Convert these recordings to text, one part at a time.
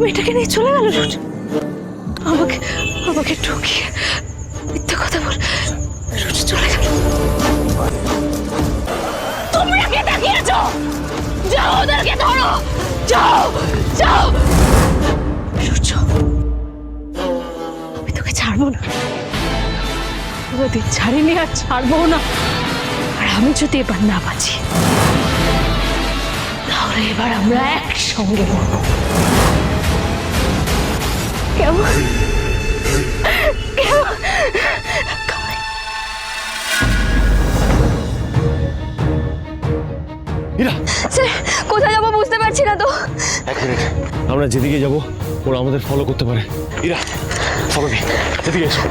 মেয়েটাকে নিয়ে চলে গেল সূর্য। আমাকে আমাকে ঠকিয়ে মিথ্যা কথা বল সূর্য চলে গেল। তোমরা কে তাকিয়েছো? যাও ওদেরকে ধরো, যাও যাও। সূর্য, আমি তোকে ছাড়বো না, কোনোদিন ছাড়িনি আর ছাড়বো না। আর আমি যদি এবার না বাঁচি তাহলে এবার আমরা একসঙ্গে মরবো। কেমন কেমন? কোথায় যাবো বুঝতে পারছি না তো। এক মিনিট, আমরা যেদিকে যাবো ওরা আমাদের ফলো করতে পারে। ইরা, ফলো মি, এদিকে এসো।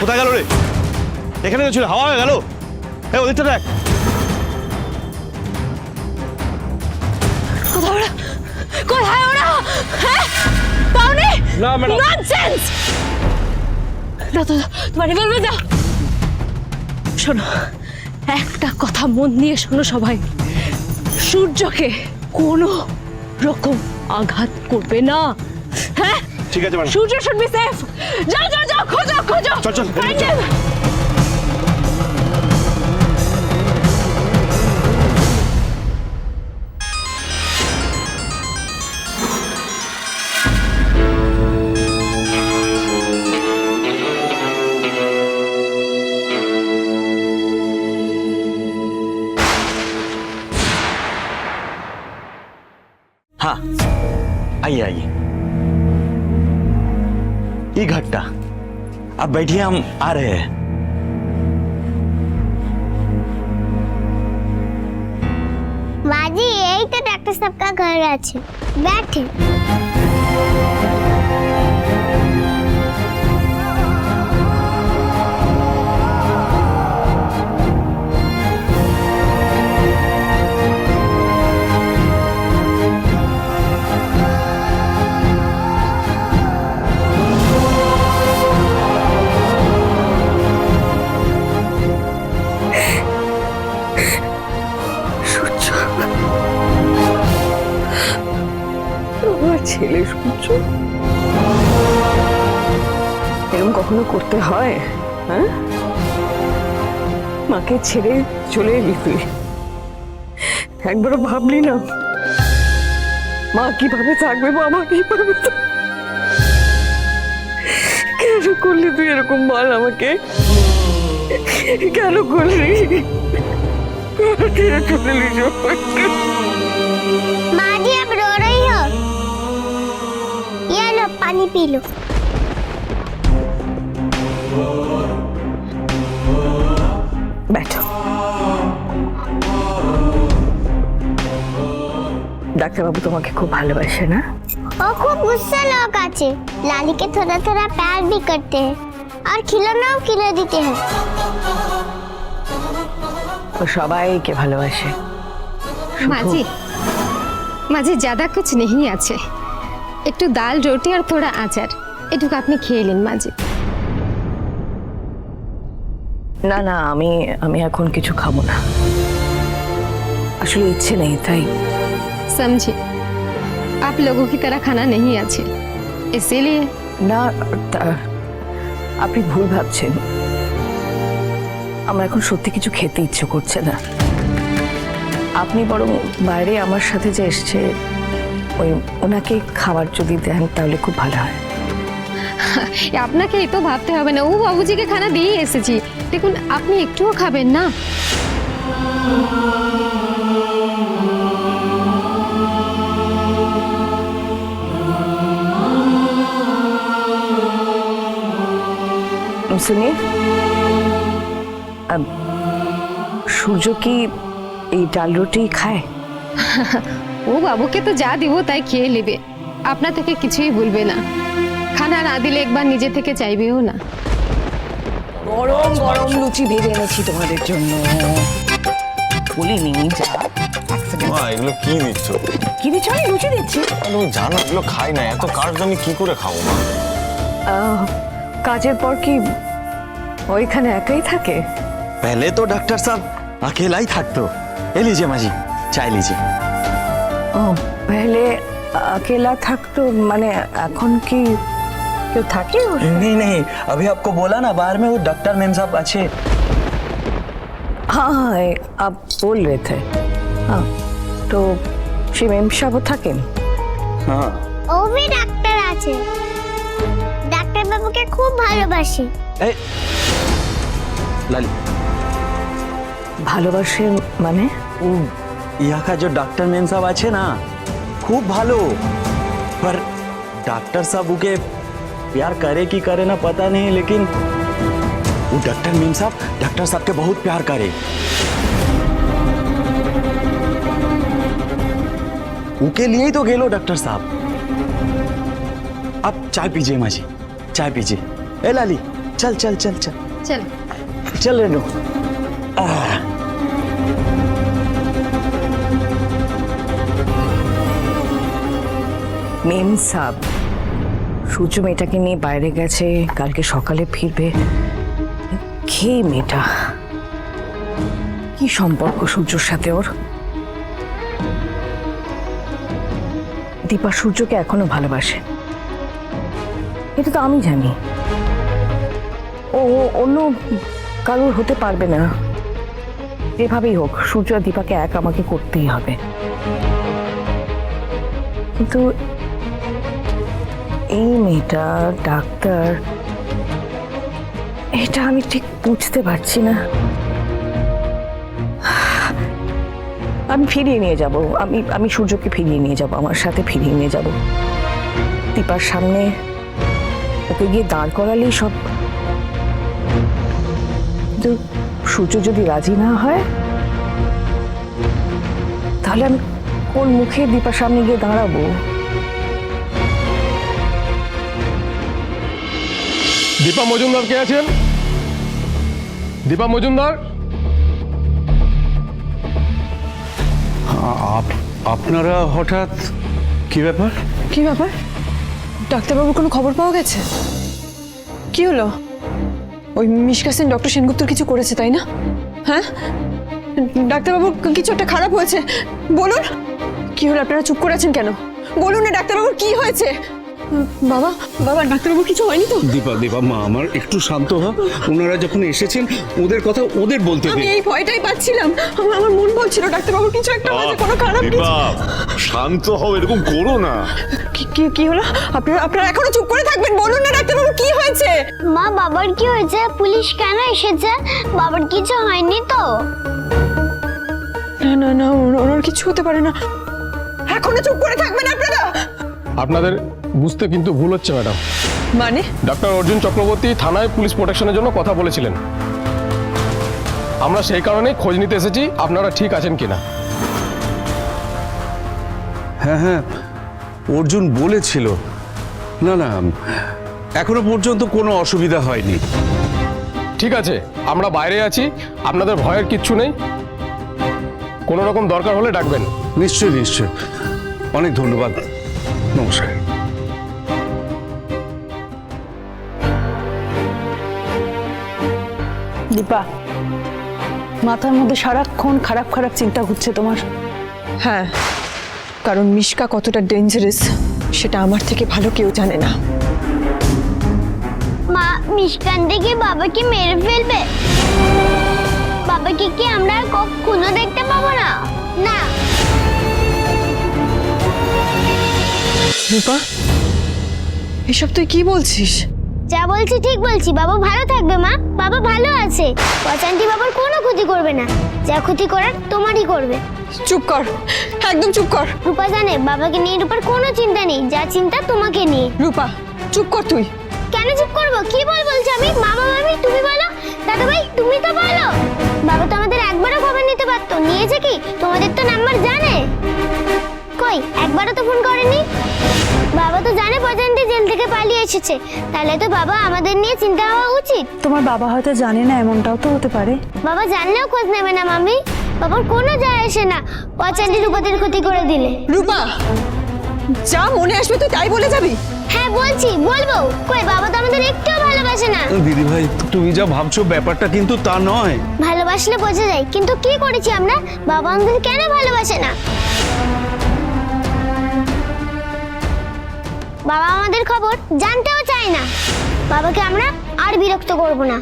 কোথায় গেল রে? এখানে ছিল, হাওয়া হয়ে গেল। ওদিকটা দেখ। কোথায় ওরা? কোথায় ওরা? হ্যাঁ, পাওনি? না ম্যাডাম। ননসেন্স। দাও তো, তোমার রিভলভার দাও। শোনো, একটা কথা মন দিয়ে শোনো সবাই, সূর্যকে কোনো রকম আঘাত করবে না। হ্যাঁ ঠিক আছে madam. Surya should be safe. যাও যাও যাও, খোঁজো খোঁজো। চল চল, Find him. हाँ, आइए आइए। ये घट्टा, अब बैठिए, हम आ रहे हैं। माँ जी, यही तो डॉक्टर साहब का घर है। बैठे। আমার ছেলে সূর্য, এরকম কখনো করতে হয়? হ্যাঁ, মাকে ছেড়ে চলে এলি তুই, একবারও ভাবলি না মা কিভাবে থাকবে, বাবা কিভাবে কেন করলি তুই এরকম? বল আমাকে, কেন করলি? কেন করলি? माँ जी, अब रो रही हो? ये लो, पानी पी लो। बैठो। ডাক্তারবাবু তোমাকে খুব ভালোবাসে না? वो खूब गुस्सा लोग आचे, लाली के थोड़ा थोड़ा प्यार भी करते हैं और खिलौना खिला देते हैं। ও সবাইকে ভালোবাসে। माजी, माजी ज्यादा कुछ नहीं আছে, একটু ডাল রুটি আর थोड़ा আচার, এটুকু আপনি খেয়ে নিন মাজি। না না, আমি এখন কিছু খাবো না, আসলে ইচ্ছে নেই তাই। समझे, आप लोगों की तरह खाना नहीं আছে, इसीलिए। না, আপনি ভুল ভাবছেন, আমার এখন সত্যি কিছু খেতে ইচ্ছে করছে না। আপনি বরং বাইরে আমার সাথে যে এসছে ওই ওনাকে খাবার যদি দেন তাহলে খুব ভালো হয়। আপনাকে এই তো ভাবতে হবে না, ও বাবুজিকে খানা দিয়ে এসেছি, দেখুন আপনি একটুও খাবেন না। শুনি, সূর্য কি এই ডাল রুটি খায়? ও বাবুকে তো যা দিব তাই খেয়ে নেবে, আপনা থেকে কিছুই বলবে না, খানা না দিলে একবার নিজে থেকে চাইবেও না। গরম গরম লুচি ভেজে এনেছি তোমাদের জন্য, বলিনি যা। মা, এগুলো কি দিচ্ছ? কি দিচ্ছ? আমি লুচি দিচ্ছি। তুমি জানো এগুলো খাই না, এত কার্বস আমি কি করে খাবো মা? কাজের পর কি ওইখানে একাই থাকে? पहले तो डॉक्टर साहब अकेला ही থাকতো, ये लीजिए माँ जी, चाय लीजिए। ও পেলে अकेला থাকতো মানে এখন কি কেউ থাকে ওর? नहीं नहीं, अभी आपको बोला ना बाहर में वो डॉक्टर मेम साहब अच्छे। हाँ हाँ आप बोल रहे थे हाँ তো সেই মেম সাহেবও থাকেন? हाँ ও भी ডাক্তার আছে, ডাক্তার বাবুকে খুব ভালোবাসে। ए, लाली ভালোবাসে মানে? वो यहाँ का जो डॉक्टर मेम साहब अच्छे ना खूब भालो, पर डॉक्टर साहब के प्यार करे कि करे ना पता नहीं, लेकिन वो डॉक्टर मेम साहब डॉक्टर साहब के बहुत प्यार करे। उनके लिए ही तो गेलो डॉक्टर साहब। आप चाय पीजिए माँ जी, चाय पीजिए। ए लाली चल चल चल चल চলো चल रेनू। মেম সাহেব সূর্য মেয়েটাকে নিয়ে বাইরে গেছে, কালকে সকালে ফিরবে। কে মেয়েটা? কি সম্পর্ক সূর্যর সাথে ওর? দীপা সূর্যকে এখনো ভালোবাসে, এটা তো আমি জানি। ও অন্য কারোর হতে পারবে না। যেভাবেই হোক সূর্য আর দীপাকে এক আমাকে করতেই হবে। কিন্তু এই মেয়েটা ডাক্তার, এটা আমি ঠিক বুঝতে পারছি না। আমি ফিরিয়ে নিয়ে যাব, আমি সূর্যকে ফিরিয়ে নিয়ে যাব, আমার সাথে ফিরিয়ে নিয়ে যাব। দীপার সামনে ওকে গিয়ে দাঁড় করালেই সব। কিন্তু সূর্য যদি রাজি না হয় তাহলে আমি কোন মুখে দীপার সামনে গিয়ে দাঁড়াবো? দীপা মজুমদার কে আছেন? দীপা মজুমদার? আপনারা হঠাৎ কি ব্যাপার? কি ব্যাপার? ডাক্তারবাবুর কোনো খবর পাওয়া গেছে? কি হলো? ওই মিশকা সেন ডক্টর সেনগুপ্তর কিছু করেছে তাই না? হ্যাঁ ডাক্তারবাবুর কিছু একটা খারাপ হয়েছে, বলুন। কি হলো? আপনারা চুপ করে আছেন কেন? বলুন না ডাক্তারবাবুর কি হয়েছে। বাবা বাবা ডাক্তারবাবুর কিছু হয়নি তো? দীপা মা আমার একটু শান্ত হ। ওনারা যখন এসেছেন ওদের কথা ওদের বলতে আমি দে। এই ভয়টাই পাচ্ছিলাম, আমার মন বলছিল ডাক্তারবাবুর কিছু একটা হয়েছে, কোনো খারাপ কিছু। দীপা শান্ত হও, এরকম করো না। কি হলো? আপনারা এখনো চুপ করে থাকবেন, বলুন না ডাক্তারবাবুর কি হয়েছে। মা বাবার কি হয়েছে? পুলিশ কেন এসেছে? বাবার কিছু হয়নি তো? না না ওনার কিছু হতে পারে না। এখনো চুপ করে থাকবেন আপনারা? আপনাদের বুঝতে কিন্তু ভুল হচ্ছে ম্যাডাম। মানে? ডক্টর অর্জুন চক্রবর্তী থানায় পুলিশ প্রোটেকশনের জন্য কথা বলেছিলেন। আমরা সেই কারণেই খোঁজ নিতে এসেছি আপনারা ঠিক আছেন কিনা। হ্যাঁ অর্জুন বলেছিল। না এখনো পর্যন্ত কোনো অসুবিধা হয়নি। ঠিক আছে, আমরা বাইরে আছি, আপনাদের ভয়ের কিচ্ছু নেই। কোনো রকম দরকার হলে ডাকবেন। নিশ্চয় অনেক ধন্যবাদ, নমস্কার। দীপা, মাথার মধ্যে সারাক্ষণ খারাপ চিন্তা ঘুরছে তোমার। হ্যাঁ, কারণ মিশকা কতটা ডেঞ্জারাস সেটা আমার থেকে ভালো কেউ জানে না। মা মিশকান দেখে বাবাকে মেরে ফেলবে? বাবাকে কি আমরা কখনো দেখতে পাবো না? না। দীপা, এসব তুই কি বলছিস? যা বলছি ঠিক বলছি। বাবা ভালো থাকবে মা, বাবা ভালো আছে। পচান্তি বাবার কোনো ক্ষতি করবে না, যা ক্ষতি করার তোমারই করবে। চুপ কর, একদম চুপ কর। রূপা জানে বাবাকে নিয়ে রূপার কোনো চিন্তা নেই, যা চিন্তা তোমাকে নিয়ে। রূপা চুপ কর তুই। কেন চুপ করবো? কি বলছি আমি? মামা মামি তুমি বলো, দাদা ভাই তুমি তো বলো। বাবা তো আমাদের একবারও খবর নিতে পারতো, নিয়েছে কি? তোমাদের তো নাম্বার জানে, কই একবারও তো ফোন করেনি। বাবা তো জানে পচান্তি জেল থেকে পালিয়ে এসেছে, তাহলে তো বাবা আমাদের নিয়ে চিন্তা হওয়া উচিত। তোমার বাবা হয়তো জানে না, এমনটাও তো হতে পারে। বাবা জানলেও খোঁজ নেবে না মামি, বাবার কোনো যায় আসে না পচান্তি রূপাদের ক্ষতি করে দিলে। রূপা, যা মনে আসবে তুই তাই বলে যাবি? হ্যাঁ বলবো। কই বাবা তো আমাদের একটুও ভালোবাসে না। দিদি ভাই, তুমি যা ভাবছো ব্যাপারটা কিন্তু তা নয়। ভালোবাসলে বোঝা যায়, কিন্তু কি করেছি আমরা? বাবা আমাদের কেন ভালোবাসে না? বাবা আমাদের খবর জানতেও চায় না। বাবাকে আমরা আর বিরক্ত করব না।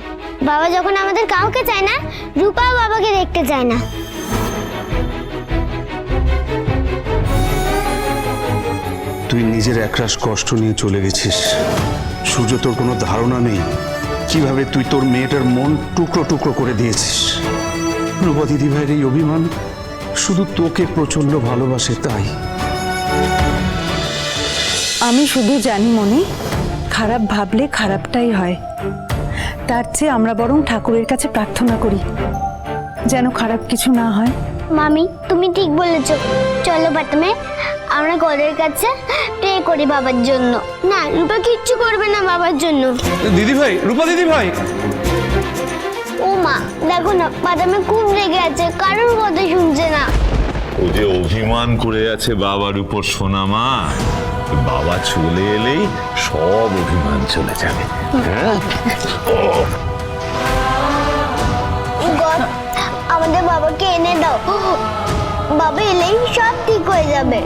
বাবা যখন আমাদের কাউকে চায় না, রূপাও বাবাকে দেখতে চায় না। তুই নিজের একরাশ কষ্ট নিয়ে চলে গেছিস। সূর্য, তোর কোনো ধারণা নেই কিভাবে তুই তোর মেয়েটার মন টুকরো টুকরো করে দিয়েছিস। রূপা দিদি ভাইয়ের এই অভিমান শুধু তোকে প্রচন্ড ভালোবাসে তাই। আমি শুধু জানি মনি, খারাপ ভাবলে খারাপটাই হয়। তার চেয়ে আমরা বরং ঠাকুরের কাছে প্রার্থনা করি যেন খারাপ কিছু না হয়। মামি তুমি ঠিক বলেছো। চলো প্রথমে আমরা গডের কাছে প্রে করি বাবার জন্য। না, রূপা কিচ্ছু করবে না বাবার জন্য। দিদি ভাই, রূপা দিদি ভাই, ও মা দেখো না, বাদামে খুব রেগে আছে, কারোর কথা শুনছে না। ও যে অভিমান করে আছে বাবার উপর সোনা মা, বাবা চলে এলেই সব অভিমান চলে যাবে। হ্যাঁ, গড আমাদের বাবাকে এনে দাও। বাবা এলেই সব ঠিক হয়ে যাবে।